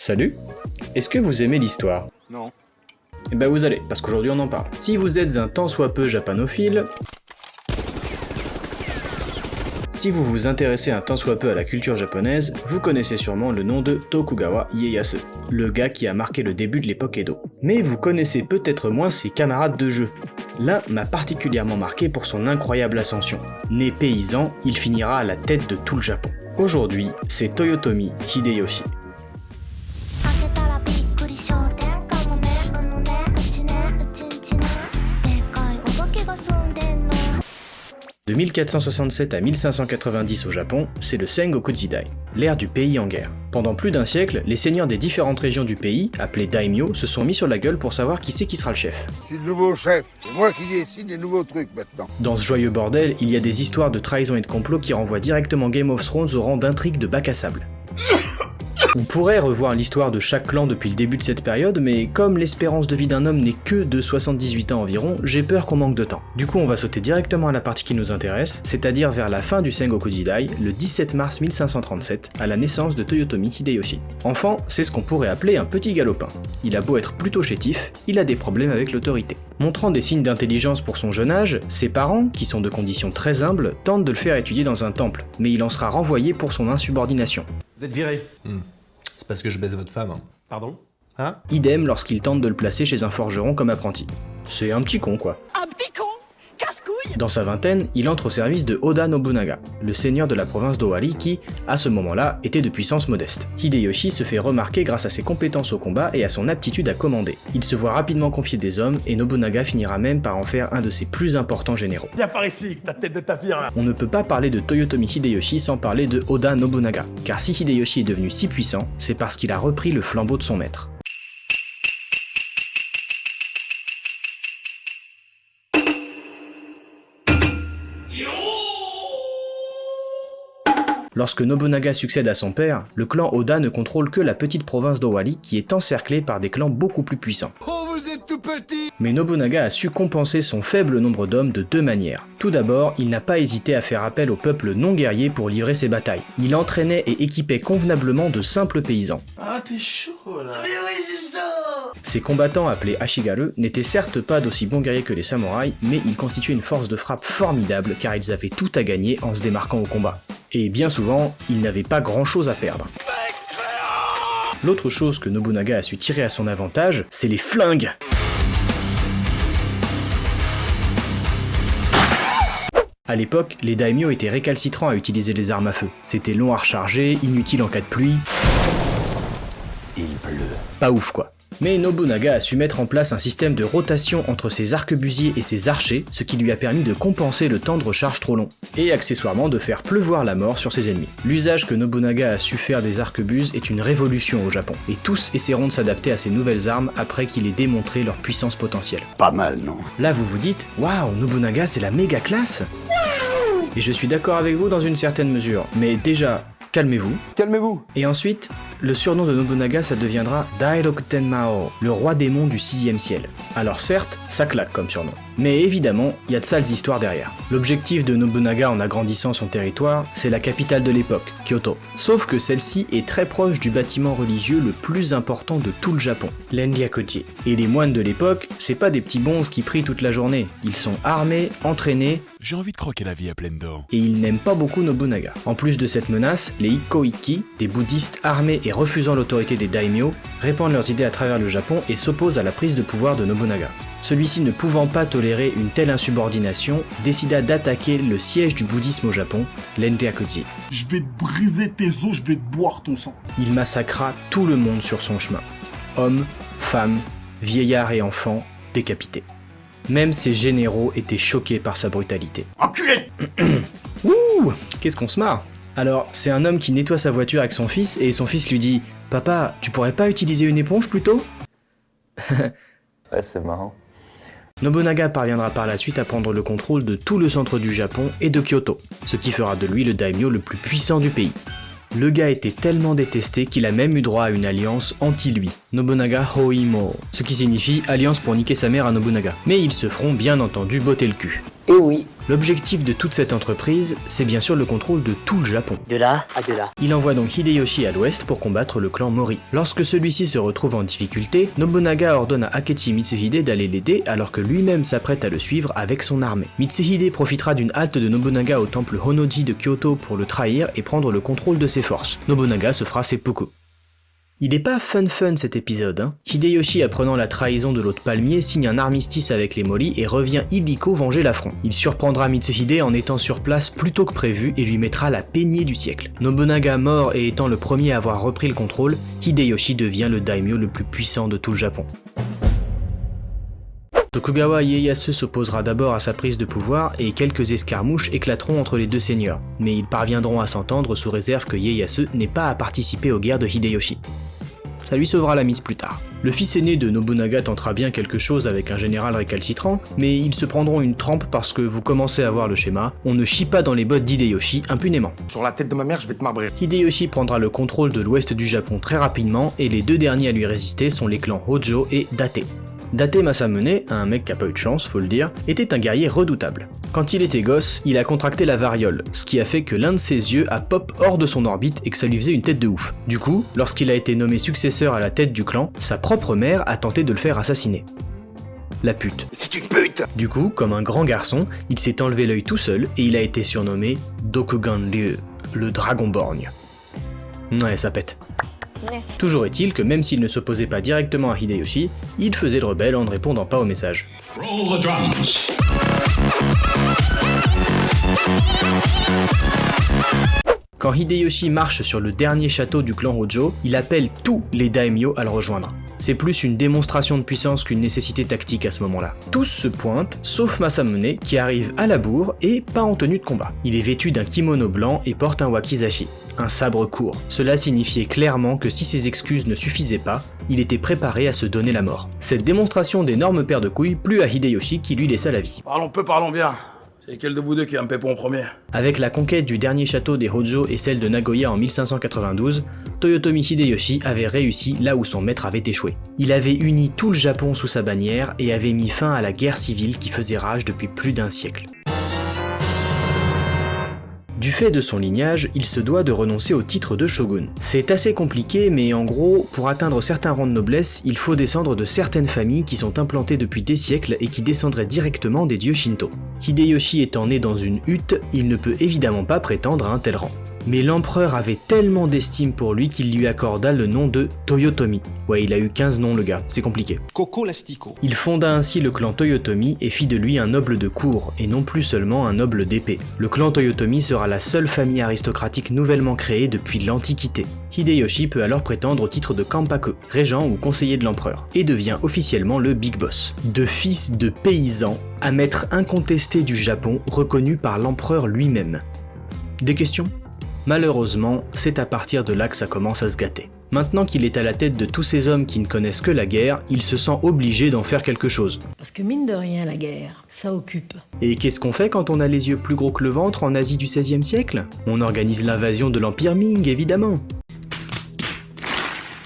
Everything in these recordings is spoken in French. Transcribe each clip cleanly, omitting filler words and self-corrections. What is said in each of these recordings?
Salut. Est-ce que vous aimez l'histoire? Non. Eh ben vous allez, parce qu'aujourd'hui on en parle. Si vous êtes un tant soit peu japanophile, si vous vous intéressez un tant soit peu à la culture japonaise, vous connaissez sûrement le nom de Tokugawa Ieyasu, le gars qui a marqué le début de l'époque Edo. Mais vous connaissez peut-être moins ses camarades de jeu. L'un m'a particulièrement marqué pour son incroyable ascension. Né paysan, il finira à la tête de tout le Japon. Aujourd'hui, c'est Toyotomi Hideyoshi. De 1467 à 1590 au Japon, c'est le Sengoku Jidai, l'ère du pays en guerre. Pendant plus d'un siècle, les seigneurs des différentes régions du pays, appelés daimyo, se sont mis sur la gueule pour savoir qui c'est qui sera le chef. C'est le nouveau chef, c'est moi qui décide des nouveaux trucs maintenant. Dans ce joyeux bordel, il y a des histoires de trahison et de complot qui renvoient directement Game of Thrones au rang d'intrigue de bac à sable. On pourrait revoir l'histoire de chaque clan depuis le début de cette période, mais comme l'espérance de vie d'un homme n'est que de 78 ans environ, j'ai peur qu'on manque de temps. Du coup on va sauter directement à la partie qui nous intéresse, c'est-à-dire vers la fin du Sengoku Jidai, le 17 mars 1537, à la naissance de Toyotomi Hideyoshi. Enfant, c'est ce qu'on pourrait appeler un petit galopin. Il a beau être plutôt chétif, il a des problèmes avec l'autorité. Montrant des signes d'intelligence pour son jeune âge, ses parents, qui sont de conditions très humbles, tentent de le faire étudier dans un temple, mais il en sera renvoyé pour son insubordination. Vous êtes viré. C'est parce que je baise votre femme. Hein. Pardon? Hein? Idem lorsqu'il tente de le placer chez un forgeron comme apprenti. C'est un petit con quoi. Un petit con? Casse-couille? Dans sa vingtaine, il entre au service de Oda Nobunaga, le seigneur de la province d'Owari qui, à ce moment-là, était de puissance modeste. Hideyoshi se fait remarquer grâce à ses compétences au combat et à son aptitude à commander. Il se voit rapidement confier des hommes et Nobunaga finira même par en faire un de ses plus importants généraux. Viens par ici, avec ta tête de tapir là. On ne peut pas parler de Toyotomi Hideyoshi sans parler de Oda Nobunaga, car si Hideyoshi est devenu si puissant, c'est parce qu'il a repris le flambeau de son maître. Lorsque Nobunaga succède à son père, le clan Oda ne contrôle que la petite province d'Owari qui est encerclée par des clans beaucoup plus puissants. Oh, vous êtes tout petit! Mais Nobunaga a su compenser son faible nombre d'hommes de deux manières. Tout d'abord, il n'a pas hésité à faire appel au peuple non guerrier pour livrer ses batailles. Il entraînait et équipait convenablement de simples paysans. Ah, t'es chaud là. Mais oui, c'est ça! Ces combattants appelés Ashigaru n'étaient certes pas d'aussi bons guerriers que les samouraïs, mais ils constituaient une force de frappe formidable car ils avaient tout à gagner en se démarquant au combat. Et bien souvent, ils n'avaient pas grand chose à perdre. L'autre chose que Nobunaga a su tirer à son avantage, c'est les flingues. À l'époque, les daimyo étaient récalcitrants à utiliser les armes à feu. C'était long à recharger, inutile en cas de pluie. Il pleut. Pas ouf quoi. Mais Nobunaga a su mettre en place un système de rotation entre ses arquebusiers et ses archers, ce qui lui a permis de compenser le temps de recharge trop long, et accessoirement de faire pleuvoir la mort sur ses ennemis. L'usage que Nobunaga a su faire des arquebuses est une révolution au Japon, et tous essaieront de s'adapter à ces nouvelles armes après qu'il ait démontré leur puissance potentielle. Pas mal, non? Là vous vous dites, waouh, Nobunaga c'est la méga classe! Et je suis d'accord avec vous dans une certaine mesure, mais déjà, calmez-vous. Calmez-vous! Et ensuite, le surnom de Nobunaga ça deviendra Dairokuten Mao, le roi démon du 6ème ciel. Alors certes, ça claque comme surnom, mais évidemment, il y a de sales histoires derrière. L'objectif de Nobunaga en agrandissant son territoire, c'est la capitale de l'époque, Kyoto. Sauf que celle-ci est très proche du bâtiment religieux le plus important de tout le Japon, l'Enryakuji. Et les moines de l'époque, c'est pas des petits bonzes qui prient toute la journée, ils sont armés, entraînés, J'ai envie de croquer la vie à pleines dents. et ils n'aiment pas beaucoup Nobunaga. En plus de cette menace, les Ikko-Ikki, des bouddhistes armés et refusant l'autorité des daimyo, répandent leurs idées à travers le Japon et s'opposent à la prise de pouvoir de Nobunaga. Celui-ci ne pouvant pas tolérer une telle insubordination, décida d'attaquer le siège du bouddhisme au Japon, l'Enryakuji. Je vais te briser tes os, je vais te boire ton sang. Il massacra tout le monde sur son chemin. Hommes, femmes, vieillards et enfants décapités. Même ses généraux étaient choqués par sa brutalité. Enculé! Ouh, qu'est-ce qu'on se marre! Alors, c'est un homme qui nettoie sa voiture avec son fils et son fils lui dit « Papa, tu pourrais pas utiliser une éponge plutôt ?» Ouais, c'est marrant. Nobunaga parviendra par la suite à prendre le contrôle de tout le centre du Japon et de Kyoto, ce qui fera de lui le daimyo le plus puissant du pays. Le gars était tellement détesté qu'il a même eu droit à une alliance anti-lui, Nobunaga Hoimo, ce qui signifie alliance pour niquer sa mère à Nobunaga. Mais ils se feront bien entendu botter le cul. Et oui. L'objectif de toute cette entreprise, c'est bien sûr le contrôle de tout le Japon. De là à de là. Il envoie donc Hideyoshi à l'ouest pour combattre le clan Mori. Lorsque celui-ci se retrouve en difficulté, Nobunaga ordonne à Akechi Mitsuhide d'aller l'aider alors que lui-même s'apprête à le suivre avec son armée. Mitsuhide profitera d'une halte de Nobunaga au temple Honnoji de Kyoto pour le trahir et prendre le contrôle de ses forces. Nobunaga se fera seppuku. Il est pas fun cet épisode, hein. Hideyoshi, apprenant la trahison de l'hôte palmier, signe un armistice avec les Mori et revient illico venger l'affront. Il surprendra Mitsuhide en étant sur place plus tôt que prévu et lui mettra la peignée du siècle. Nobunaga mort et étant le premier à avoir repris le contrôle, Hideyoshi devient le daimyo le plus puissant de tout le Japon. Tokugawa Ieyasu s'opposera d'abord à sa prise de pouvoir et quelques escarmouches éclateront entre les deux seigneurs, mais ils parviendront à s'entendre sous réserve que Ieyasu n'ait pas à participer aux guerres de Hideyoshi. Ça lui sauvera la mise plus tard. Le fils aîné de Nobunaga tentera bien quelque chose avec un général récalcitrant, mais ils se prendront une trempe parce que vous commencez à voir le schéma, on ne chie pas dans les bottes d'Hideyoshi impunément. Sur la tête de ma mère, je vais te marbrer. Hideyoshi prendra le contrôle de l'ouest du Japon très rapidement et les deux derniers à lui résister sont les clans Hojo et Date. Date Masamune, un mec qui a pas eu de chance, faut le dire, était un guerrier redoutable. Quand il était gosse, il a contracté la variole, ce qui a fait que l'un de ses yeux a pop hors de son orbite et que ça lui faisait une tête de ouf. Du coup, lorsqu'il a été nommé successeur à la tête du clan, sa propre mère a tenté de le faire assassiner. La pute. C'est une pute! Du coup, comme un grand garçon, il s'est enlevé l'œil tout seul et il a été surnommé Dokugan Ryu, le dragon borgne. Ouais, ça pète. Toujours est-il que même s'il ne s'opposait pas directement à Hideyoshi, il faisait le rebelle en ne répondant pas aux messages. Roll the drums. Quand Hideyoshi marche sur le dernier château du clan Hojo, il appelle tous les daimyo à le rejoindre. C'est plus une démonstration de puissance qu'une nécessité tactique à ce moment-là. Tous se pointent, sauf Masamune qui arrive à la bourre et pas en tenue de combat. Il est vêtu d'un kimono blanc et porte un wakizashi, un sabre court. Cela signifiait clairement que si ses excuses ne suffisaient pas, il était préparé à se donner la mort. Cette démonstration d'énorme paire de couilles plut à Hideyoshi qui lui laissa la vie. Parlons peu, parlons bien. C'est quel de vous deux qui a un pépon en premier? Avec la conquête du dernier château des Hojo et celle de Nagoya en 1592, Toyotomi Hideyoshi avait réussi là où son maître avait échoué. Il avait uni tout le Japon sous sa bannière et avait mis fin à la guerre civile qui faisait rage depuis plus d'un siècle. Du fait de son lignage, il se doit de renoncer au titre de shogun. C'est assez compliqué, mais en gros, pour atteindre certains rangs de noblesse, il faut descendre de certaines familles qui sont implantées depuis des siècles et qui descendraient directement des dieux Shinto. Hideyoshi étant né dans une hutte, il ne peut évidemment pas prétendre à un tel rang. Mais l'empereur avait tellement d'estime pour lui qu'il lui accorda le nom de Toyotomi. Ouais, il a eu 15 noms le gars, c'est compliqué. Coco Lastico. Il fonda ainsi le clan Toyotomi et fit de lui un noble de cour, et non plus seulement un noble d'épée. Le clan Toyotomi sera la seule famille aristocratique nouvellement créée depuis l'Antiquité. Hideyoshi peut alors prétendre au titre de Kampaku, régent ou conseiller de l'empereur, et devient officiellement le Big Boss. De fils de paysan à maître incontesté du Japon, reconnu par l'empereur lui-même. Des questions ? Malheureusement, c'est à partir de là que ça commence à se gâter. Maintenant qu'il est à la tête de tous ces hommes qui ne connaissent que la guerre, il se sent obligé d'en faire quelque chose. Parce que mine de rien, la guerre, ça occupe. Et qu'est-ce qu'on fait quand on a les yeux plus gros que le ventre en Asie du XVIe siècle ? On organise l'invasion de l'Empire Ming, évidemment.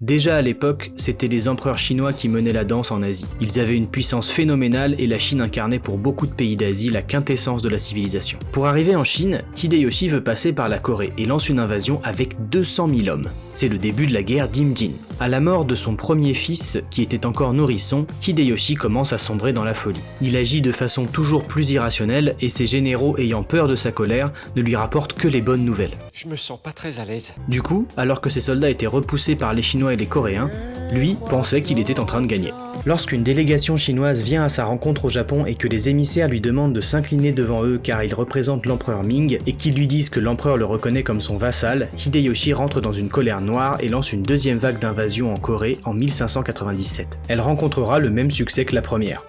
Déjà à l'époque, c'était les empereurs chinois qui menaient la danse en Asie. Ils avaient une puissance phénoménale et la Chine incarnait pour beaucoup de pays d'Asie la quintessence de la civilisation. Pour arriver en Chine, Hideyoshi veut passer par la Corée et lance une invasion avec 200 000 hommes. C'est le début de la guerre d'Imjin. À la mort de son premier fils, qui était encore nourrisson, Hideyoshi commence à sombrer dans la folie. Il agit de façon toujours plus irrationnelle et ses généraux ayant peur de sa colère ne lui rapportent que les bonnes nouvelles. Je me sens pas très à l'aise. Du coup, alors que ses soldats étaient repoussés par les Chinois et les Coréens, lui pensait qu'il était en train de gagner. Lorsqu'une délégation chinoise vient à sa rencontre au Japon et que les émissaires lui demandent de s'incliner devant eux car ils représentent l'empereur Ming et qu'ils lui disent que l'empereur le reconnaît comme son vassal, Hideyoshi rentre dans une colère noire et lance une deuxième vague d'invasion en Corée en 1597. Elle rencontrera le même succès que la première.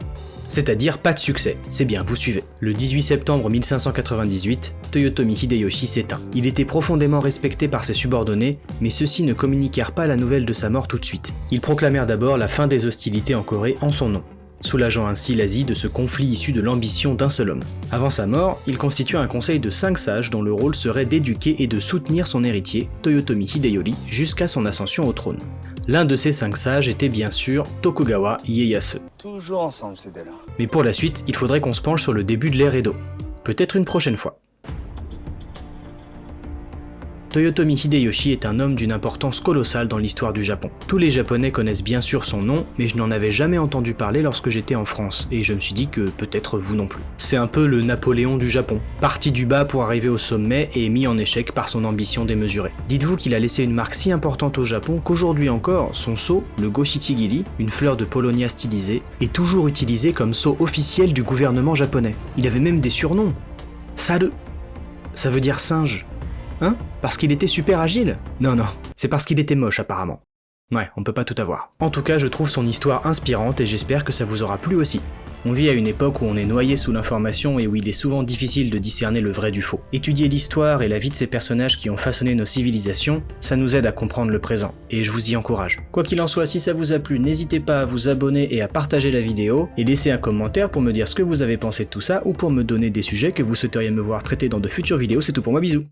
C'est-à-dire pas de succès, c'est bien, vous suivez. Le 18 septembre 1598, Toyotomi Hideyoshi s'éteint. Il était profondément respecté par ses subordonnés, mais ceux-ci ne communiquèrent pas la nouvelle de sa mort tout de suite. Ils proclamèrent d'abord la fin des hostilités en Corée en son nom, soulageant ainsi l'Asie de ce conflit issu de l'ambition d'un seul homme. Avant sa mort, il constitua un conseil de 5 sages dont le rôle serait d'éduquer et de soutenir son héritier, Toyotomi Hideyori, jusqu'à son ascension au trône. L'un de ces 5 sages était bien sûr Tokugawa Ieyasu. Toujours ensemble, ces deux-là. Mais pour la suite, il faudrait qu'on se penche sur le début de l'ère Edo. Peut-être une prochaine fois. Toyotomi Hideyoshi est un homme d'une importance colossale dans l'histoire du Japon. Tous les Japonais connaissent bien sûr son nom, mais je n'en avais jamais entendu parler lorsque j'étais en France, et je me suis dit que peut-être vous non plus. C'est un peu le Napoléon du Japon, parti du bas pour arriver au sommet et mis en échec par son ambition démesurée. Dites-vous qu'il a laissé une marque si importante au Japon qu'aujourd'hui encore, son sceau, le Goshichigiri, une fleur de Polonia stylisée, est toujours utilisé comme sceau officiel du gouvernement japonais. Il avait même des surnoms. Saru, ça veut dire singe. Hein? Parce qu'il était super agile? Non, c'est parce qu'il était moche apparemment. Ouais, on peut pas tout avoir. En tout cas, je trouve son histoire inspirante et j'espère que ça vous aura plu aussi. On vit à une époque où on est noyé sous l'information et où il est souvent difficile de discerner le vrai du faux. Étudier l'histoire et la vie de ces personnages qui ont façonné nos civilisations, ça nous aide à comprendre le présent, et je vous y encourage. Quoi qu'il en soit, si ça vous a plu, n'hésitez pas à vous abonner et à partager la vidéo, et laisser un commentaire pour me dire ce que vous avez pensé de tout ça, ou pour me donner des sujets que vous souhaiteriez me voir traiter dans de futures vidéos. C'est tout pour moi, bisous.